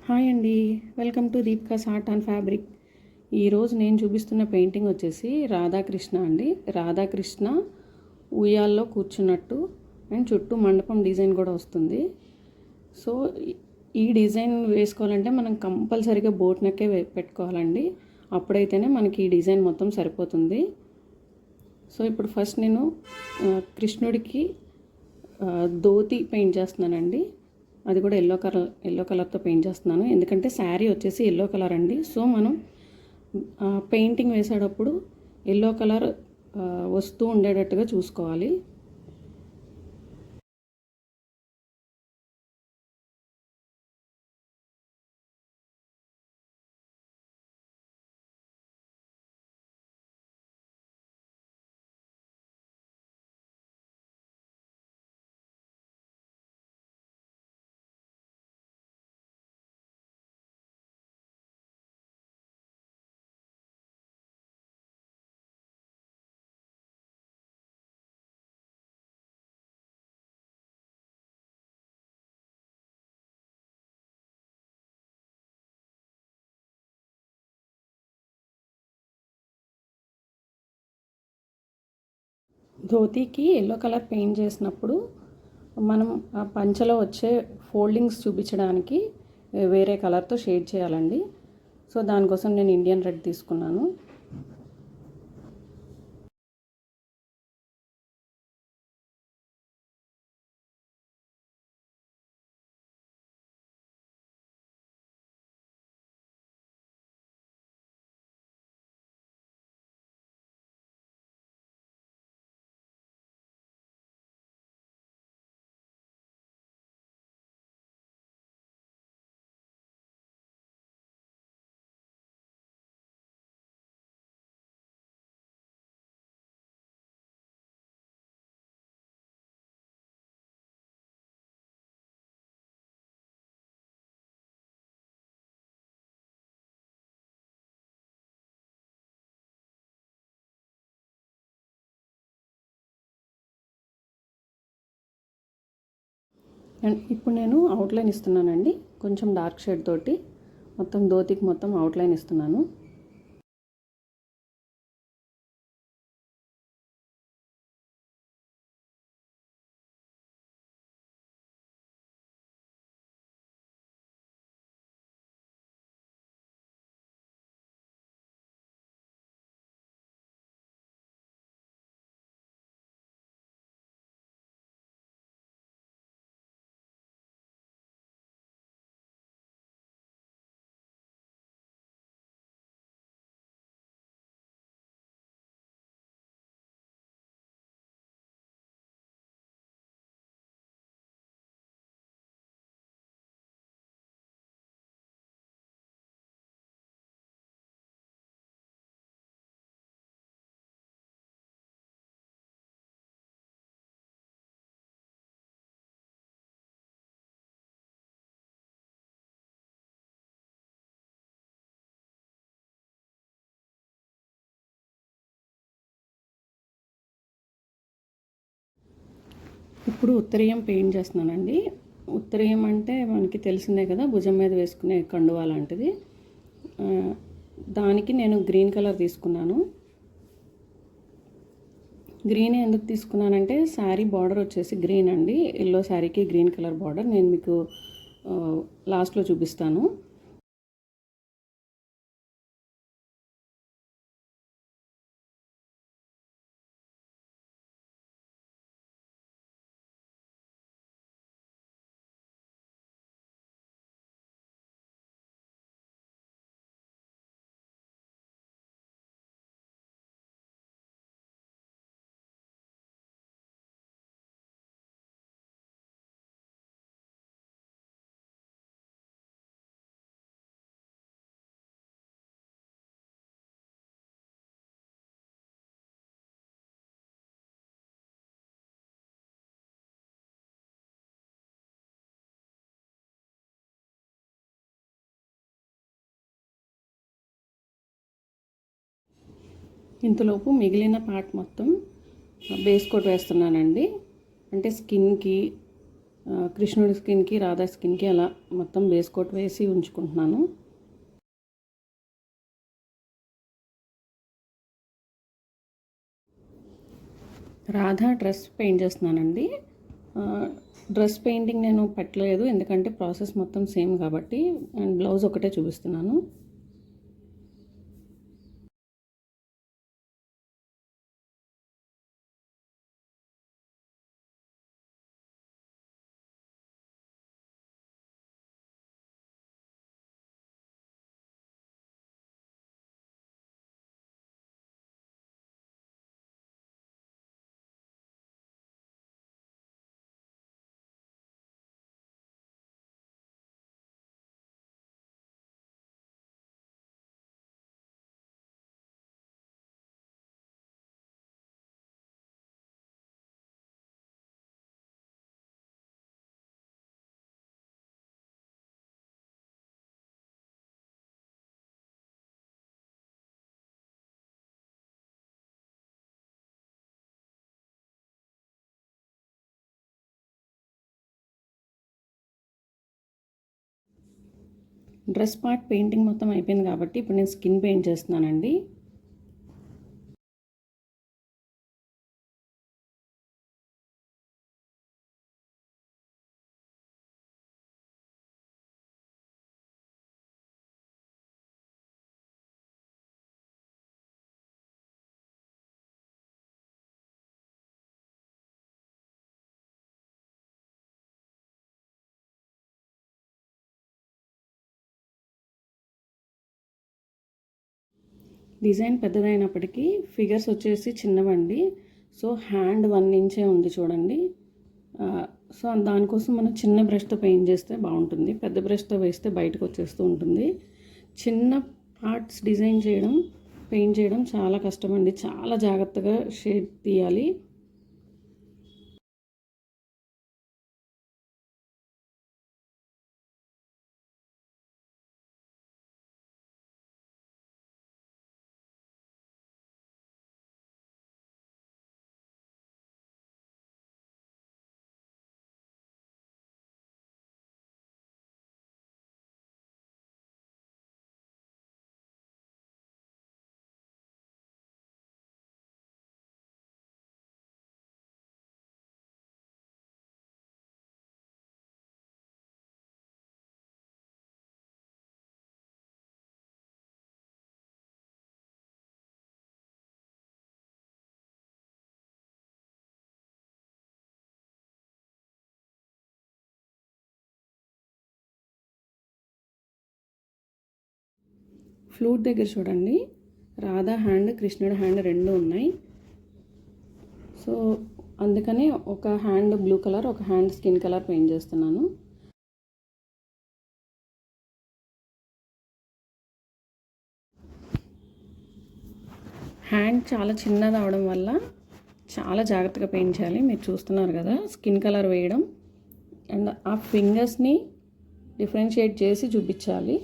Hi అండి. Welcome to Deepika's art and fabric. ఈరోజు నేను చూపిస్తున్న పెయింటింగ్ వచ్చేసి రాధాకృష్ణ అండి. రాధాకృష్ణ ఉయ్యాల్లో కూర్చున్నట్టు అండ్ చుట్టూ మండపం డిజైన్ కూడా వస్తుంది. సో ఈ డిజైన్ వేసుకోవాలంటే మనం కంపల్సరీగా బోట్ నెక్కే పెట్టుకోవాలండి. అప్పుడైతేనే మనకి ఈ డిజైన్ మొత్తం సరిపోతుంది. సో ఇప్పుడు ఫస్ట్ నేను కృష్ణుడికి ధోతి పెయింట్ చేస్తున్నానండి. అది కూడా ఎల్లో కలర్తో పెయింట్ చేస్తున్నాను, ఎందుకంటే శారీ వచ్చేసి ఎల్లో కలర్ అండి. సో మనం పెయింటింగ్ వేసేటప్పుడు ఎల్లో కలర్ వస్తూ ఉండేటట్టుగా చూసుకోవాలి. ధోతికి ఎల్లో కలర్ పెయింట్ చేసినప్పుడు మనం ఆ పంచలో వచ్చే ఫోల్డింగ్స్ చూపించడానికి వేరే కలర్తో షేడ్ చేయాలండి. సో దానికోసం నేను ఇండియన్ రెడ్ తీసుకున్నాను. అండ్ ఇప్పుడు నేను అవుట్లైన్ ఇస్తున్నానండి, కొంచెం డార్క్ షేడ్ తోటి మొత్తం ధోతికి మొత్తం అవుట్లైన్ ఇస్తున్నాను. ఇప్పుడు ఉత్తరీయం పెయింట్ చేస్తున్నానండి. ఉత్తరీయం అంటే మనకి తెలిసిందే కదా, భుజం మీద వేసుకునే కండువా లాంటిది. దానికి నేను గ్రీన్ కలర్ తీసుకున్నాను. గ్రీన్ ఎందుకు తీసుకున్నానంటే శారీ బార్డర్ వచ్చేసి గ్రీన్ అండి. ఎల్లో శారీకి గ్రీన్ కలర్ బార్డర్ నేను మీకు లాస్ట్లో చూపిస్తాను. ఇంతలోపు మిగిలిన పార్ట్ మొత్తం బేస్ కోట్ వేస్తున్నానండి. అంటే స్కిన్కి కృష్ణుడి స్కిన్కి రాధా స్కిన్కి అలా మొత్తం బేస్ కోట్ వేసి ఉంచుకుంటున్నాను. రాధా డ్రెస్ పెయింట్ చేస్తున్నానండి. డ్రెస్ పెయింటింగ్ నేను పెట్టలేదు, ఎందుకంటే ప్రాసెస్ మొత్తం సేమ్ కాబట్టి. అండ్ బ్లౌజ్ ఒకటే చూపిస్తున్నాను. డ్రెస్ పార్ట్ పెయింటింగ్ మొత్తం అయిపోయింది కాబట్టి ఇప్పుడు నేను స్కిన్ పెయింట్ చేస్తున్నానండి. డిజైన్ పెద్దదైనప్పటికీ ఫిగర్స్ వచ్చేసి చిన్నవండి. సో హ్యాండ్ 1 ఇంచే ఉంది చూడండి. సో దానికోసం మనం చిన్న బ్రష్తో పెయింట్ చేస్తే బాగుంటుంది. పెద్ద బ్రష్తో వేస్తే బయటకు వచ్చేస్తూ ఉంటుంది. చిన్న పార్ట్స్ డిజైన్ చేయడం, పెయింట్ చేయడం చాలా కష్టమండి. చాలా జాగ్రత్తగా షేడ్ తీయాలి. ఫ్లూట్ దగ్గర చూడండి, రాధా హ్యాండ్, కృష్ణుడి హ్యాండ్ రెండు ఉన్నాయి. సో అందుకని ఒక హ్యాండ్ బ్లూ కలర్, ఒక హ్యాండ్ స్కిన్ కలర్ పెయింట్ చేస్తున్నాను. హ్యాండ్ చాలా చిన్నది అవడం వల్ల చాలా జాగ్రత్తగా పెయింట్ చేయాలి. మీరు చూస్తున్నారు కదా స్కిన్ కలర్ వేయడం, అండ్ ఆ ఫింగర్స్ని డిఫరెన్షియేట్ చేసి చూపించాలి.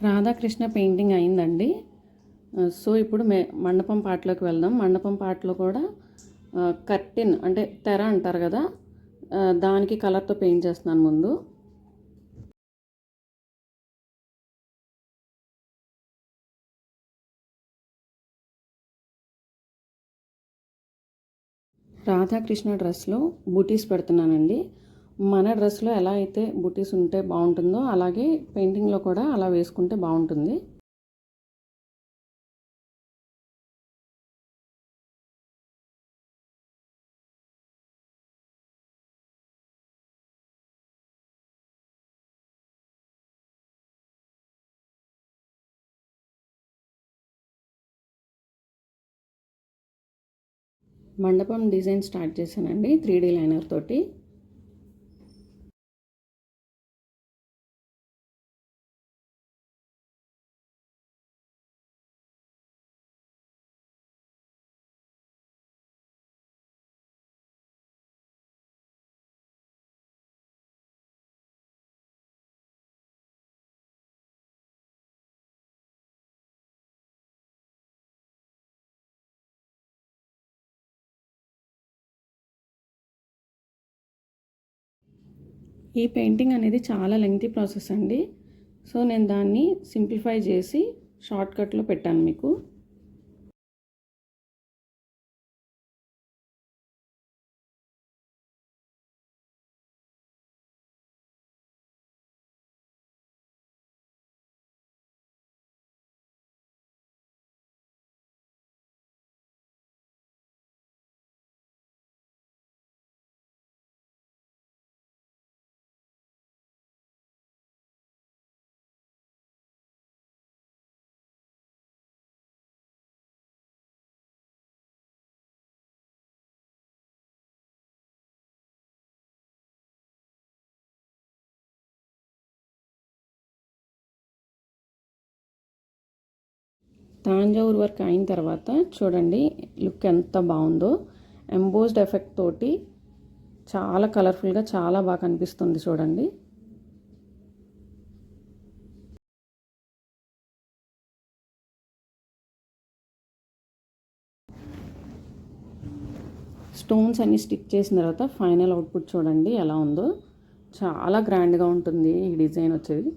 రాధాకృష్ణ పెయింటింగ్ అయిందండి. సో ఇప్పుడు మండపం పాటలోకి వెళ్దాం. మండపం పాటలో కూడా కర్టిన్ అంటే తెర అంటారు కదా, దానికి కలర్తో పెయింట్ చేస్తున్నాను ముందు. రాధాకృష్ణ డ్రెస్లో బూటీస్ పెడుతున్నానండి. మన డ్రెస్లో ఎలా అయితే బూటీస్ ఉంటే బాగుంటుందో అలాగే పెయింటింగ్లో కూడా అలా వేసుకుంటే బాగుంటుంది. మండపం డిజైన్ స్టార్ట్ చేశానండి 3D లైనర్ తోటి. ఈ పెయింటింగ్ అనేది చాలా లెంగ్తీ ప్రాసెస్ అండి. సో నేను దాన్ని సింప్లిఫై చేసి షార్ట్కట్లో పెట్టాను మీకు. తాంజావూర్ వర్క్ అయిన తర్వాత చూడండి లుక్ ఎంత బాగుందో. ఎంబోస్డ్ ఎఫెక్ట్ తోటి చాలా కలర్ఫుల్గా చాలా బాగా కనిపిస్తుంది చూడండి. స్టోన్స్ అన్ని స్టిక్ చేసిన తర్వాత ఫైనల్ అవుట్పుట్ చూడండి ఎలా ఉందో. చాలా గ్రాండ్గా ఉంటుంది ఈ డిజైన్ వచ్చేది.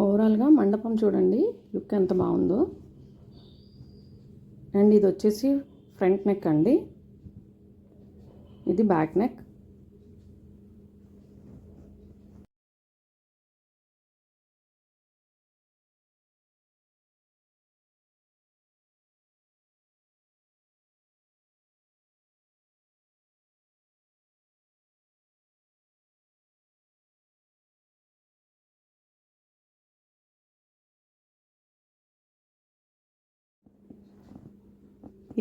ఓవరాల్గా మండపం చూడండి లుక్ ఎంత బాగుందో. అండ్ ఇది వచ్చేసి ఫ్రంట్ నెక్ అండి, ఇది బ్యాక్ నెక్.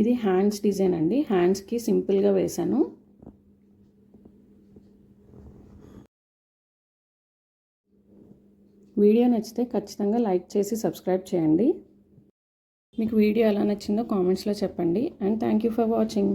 ఇది హ్యాండ్స్ డిజైన్ అండి, హ్యాండ్స్కి సింపుల్గా వేశాను. వీడియో నచ్చితే ఖచ్చితంగా లైక్ చేసి సబ్స్క్రైబ్ చేయండి. మీకు వీడియో ఎలా నచ్చిందో కామెంట్స్లో చెప్పండి. And thank you for watching.